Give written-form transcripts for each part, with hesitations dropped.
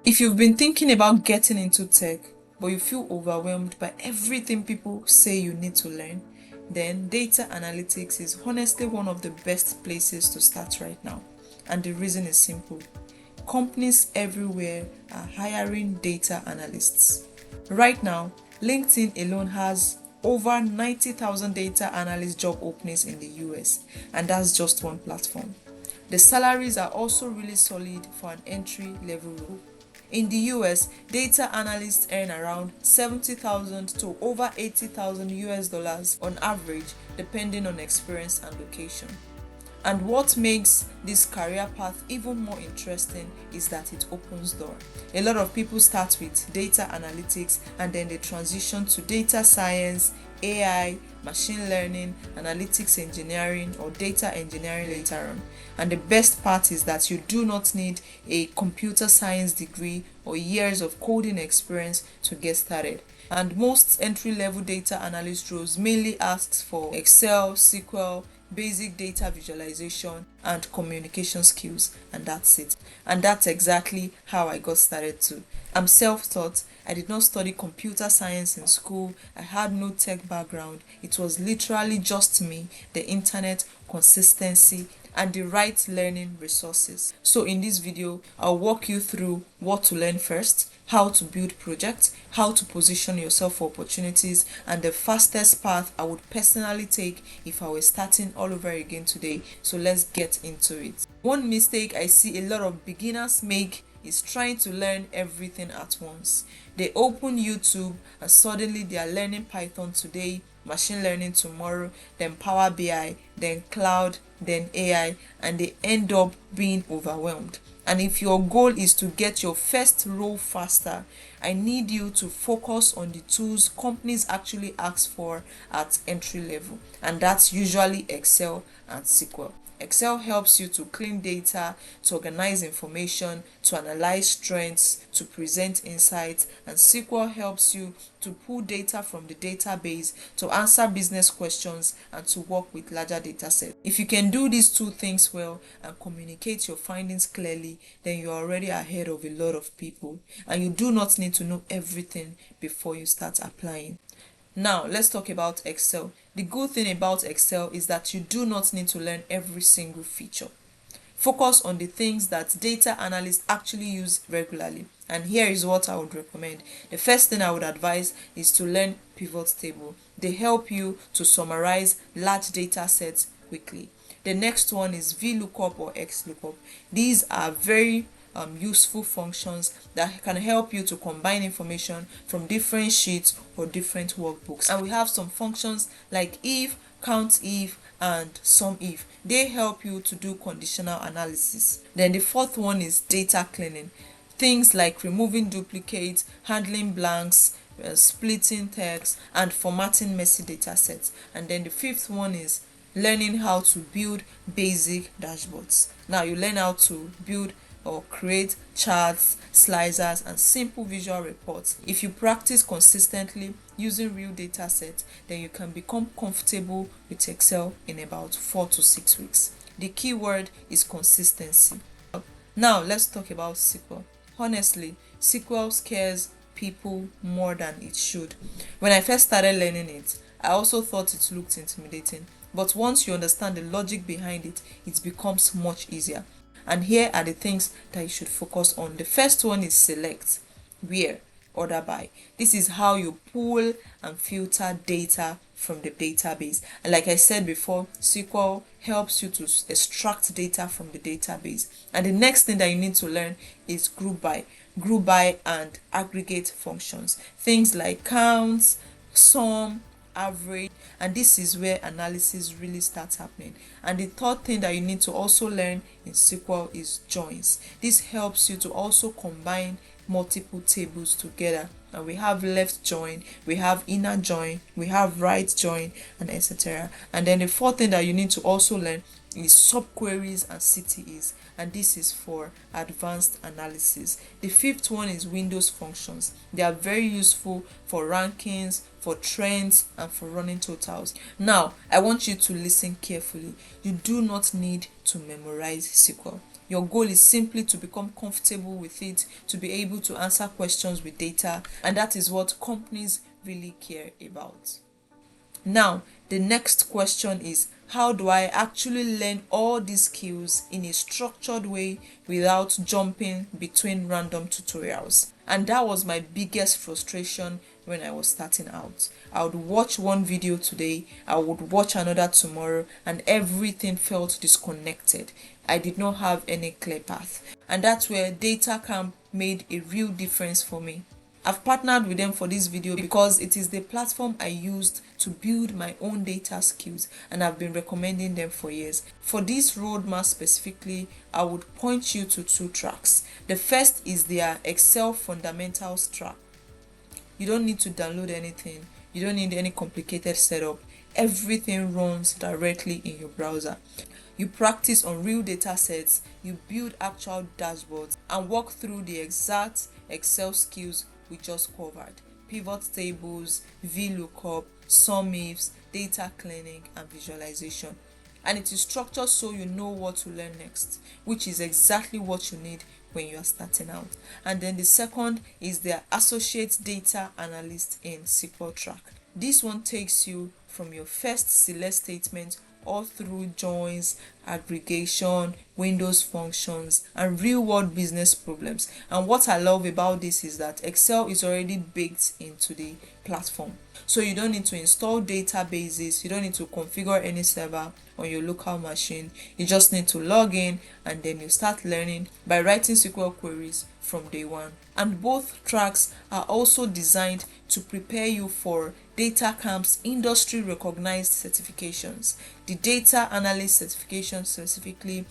If you've been thinking about getting into tech, but you feel overwhelmed by everything people say you need to learn, then data analytics is honestly one of the best places to start right now. And the reason is simple. Companies everywhere are hiring data analysts. Right now, LinkedIn alone has over 90,000 data analyst job openings in the US, and that's just one platform. The salaries are also really solid for an entry level role. In the US, data analysts earn around 70,000 to over 80,000 US dollars on average, depending on experience and location. And what makes this career path even more interesting is that it opens doors. A lot of people start with data analytics and then they transition to data science, AI, machine learning, analytics engineering, or data engineering later on. And the best part is that you do not need a computer science degree or years of coding experience to get started. And most entry-level data analyst roles mainly asks for Excel, SQL, basic data visualization, and communication skills, and that's it. And that's exactly how I got started too. I'm self-taught. I did not study computer science in school. I had no tech background. It was literally just me, the internet, consistency, and the right learning resources. So in this video, I'll walk you through what to learn first, how to build projects, how to position yourself for opportunities, and the fastest path I would personally take if I were starting all over again today. So let's get into it. One mistake I see a lot of beginners make is trying to learn everything at once. They open YouTube and suddenly they are learning Python today, machine learning tomorrow, then Power BI, then cloud, then AI, and they end up being overwhelmed. And if your goal is to get your first role faster, I need you to focus on the tools companies actually ask for at entry level, and that's usually Excel and SQL. Excel helps you to clean data, to organize information, to analyze trends, to present insights, and SQL helps you to pull data from the database, to answer business questions, and to work with larger data sets. If you can do these two things well and communicate your findings clearly, then you're already ahead of a lot of people, and you do not need to know everything before you start applying. Now, let's talk about Excel. The good thing about Excel is that you do not need to learn every single feature. Focus on the things that data analysts actually use regularly. And here is what I would recommend. The first thing I would advise is to learn pivot table. They help you to summarize large data sets quickly. The next one is VLOOKUP or XLOOKUP. These are very useful functions that can help you to combine information from different sheets or different workbooks. And we have some functions like if, count if, and sum if. They help you to do conditional analysis. Then the fourth one is data cleaning. Things like removing duplicates, handling blanks, splitting text, and formatting messy data sets. And then the fifth one is learning how to build basic dashboards. Now you learn how to build or create charts, slicers, and simple visual reports. If you practice consistently using real data sets, then you can become comfortable with Excel in about 4 to 6 weeks. The key word is consistency. Now let's talk about SQL. Honestly, SQL scares people more than it should. When I first started learning it, I also thought it looked intimidating. But once you understand the logic behind it, it becomes much easier. And here are the things that you should focus on. The first one is select, where, order by. This is how you pull and filter data from the database. And like I said before, SQL helps you to extract data from the database. And the next thing that you need to learn is group by and aggregate functions. Things like counts, sum, average, and this is where analysis really starts happening. And the third thing that you need to also learn in SQL is joins. This helps you to also combine multiple tables together, and we have left join, we have inner join, we have right join, and etc. And then the fourth thing that you need to also learn is subqueries and CTEs, and this is for advanced analysis. The fifth one is Windows functions. They are very useful for rankings, for trends, and for running totals. Now, I want you to listen carefully. You do not need to memorize SQL. Your goal is simply to become comfortable with it, to be able to answer questions with data, and that is what companies really care about. Now, the next question is, how do I actually learn all these skills in a structured way without jumping between random tutorials? And that was my biggest frustration when I was starting out. I would watch one video today, I would watch another tomorrow, and everything felt disconnected. I did not have any clear path. And that's where DataCamp made a real difference for me. I've partnered with them for this video because it is the platform I used to build my own data skills, and I've been recommending them for years. For this roadmap specifically, I would point you to 2 tracks. The first is their Excel fundamentals track. You don't need to download anything. You don't need any complicated setup. Everything runs directly in your browser. You practice on real data sets, you build actual dashboards, and walk through the exact Excel skills we just covered: pivot tables, VLOOKUP, sum ifs, data cleaning, and visualization. And it is structured so you know what to learn next, which is exactly what you need when you are starting out. And then the second is their associate data analyst in SQL track. This one takes you from your first select statement all through joins, aggregation, Windows functions, and real-world business problems. And what I love about this is that Excel is already baked into the platform. So you don't need to install databases, you don't need to configure any server on your local machine. You just need to log in, and then you start learning by writing SQL queries from day one. And both tracks are also designed to prepare you for DataCamp's industry recognized certifications, the data analyst certification specifically,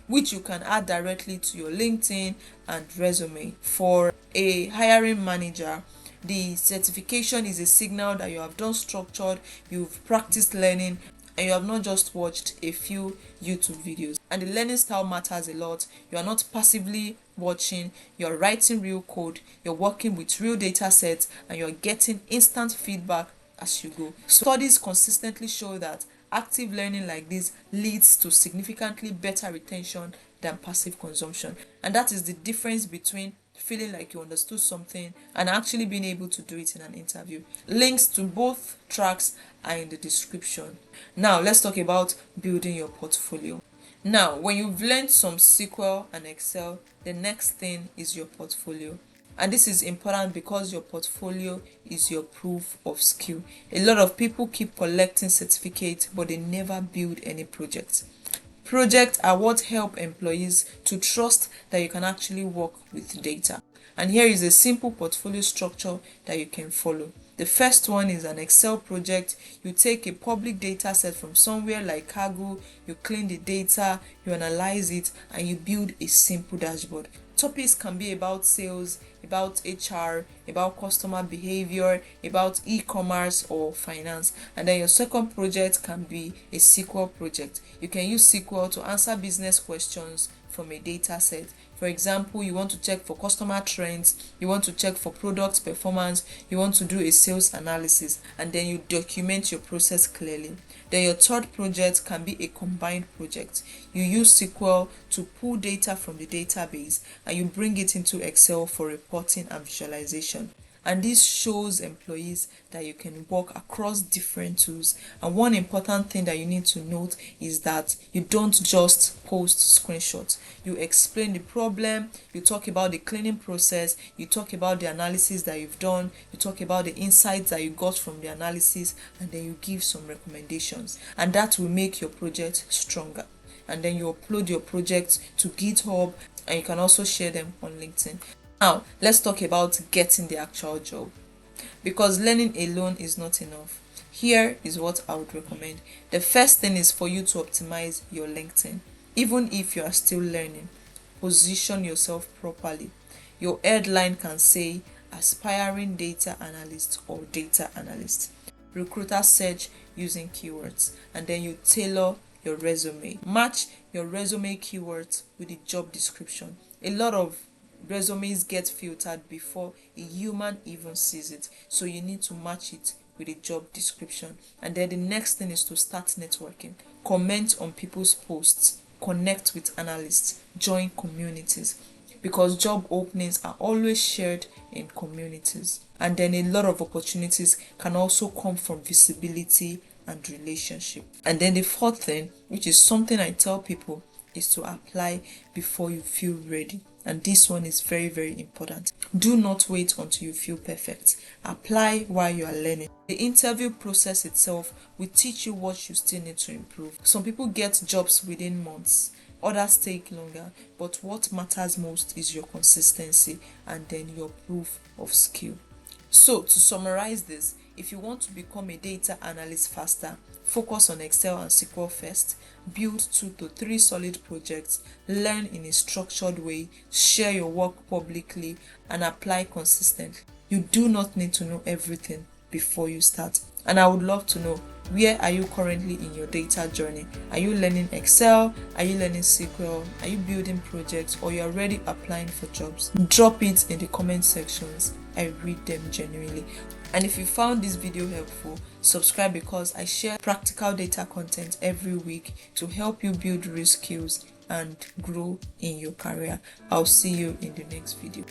which you can add directly to your LinkedIn and resume. For a hiring manager, the certification is a signal that you have done structured, you've practiced learning, and you have not just watched a few YouTube videos. And the learning style matters a lot. You are not passively watching, you're writing real code, you're working with real data sets, and you're getting instant feedback as you go. Studies consistently show that active learning like this leads to significantly better retention than passive consumption. And that is the difference between feeling like you understood something and actually being able to do it in an interview. Links to both tracks are in the description. Now let's talk about building your portfolio. Now, when you've learned some SQL and Excel, the next thing is your portfolio. And this is important because your portfolio is your proof of skill. A lot of people keep collecting certificates, but they never build any projects. Projects are what help employees to trust that you can actually work with data. And here is a simple portfolio structure that you can follow. The first one is an Excel project. You take a public data set from somewhere like Anagu, you clean the data, you analyze it, and you build a simple dashboard. Topics can be about sales, about HR, about customer behavior, about e-commerce or finance. And then your second project can be a SQL project. You can use SQL to answer business questions from a data set. For example, you want to check for customer trends, you want to check for product performance, you want to do a sales analysis, and then you document your process clearly. Then your third project can be a combined project. You use SQL to pull data from the database and you bring it into Excel for reporting and visualization. And this shows employees that you can work across different tools. And one important thing that you need to note is that you don't just post screenshots. You explain the problem, you talk about the cleaning process, you talk about the analysis that you've done, you talk about the insights that you got from the analysis, and then you give some recommendations. And that will make your project stronger. And then you upload your projects to GitHub, and you can also share them on LinkedIn. Now, let's talk about getting the actual job, because learning alone is not enough. Here is what I would recommend. The first thing is for you to optimize your LinkedIn. Even if you are still learning, position yourself properly. Your headline can say aspiring data analyst or data analyst. Recruiter search using keywords, and then you tailor your resume. Match your resume keywords with the job description. A lot of resumes get filtered before a human even sees it, so you need to match it with a job description. And then the next thing is to start networking. Comment on people's posts, connect with analysts, join communities, because job openings are always shared in communities. And then a lot of opportunities can also come from visibility and relationship. And then the fourth thing, which is something I tell people, is to apply before you feel ready. And this one is very, very important. Do not wait until you feel perfect. Apply while you are learning. The interview process itself will teach you what you still need to improve. Some people get jobs within months, others take longer, but what matters most is your consistency and then your proof of skill. So to summarize this, if you want to become a data analyst faster, focus on Excel and SQL first, build 2 to 3 solid projects, learn in a structured way, share your work publicly, and apply consistently. You do not need to know everything before you start. And I would love to know, where are you currently in your data journey? Are you learning Excel? Are you learning SQL? Are you building projects, or you're already applying for jobs? Drop it in the comment sections. I read them genuinely. And if you found this video helpful, subscribe, because I share practical data content every week to help you build real skills and grow in your career. I'll see you in the next video.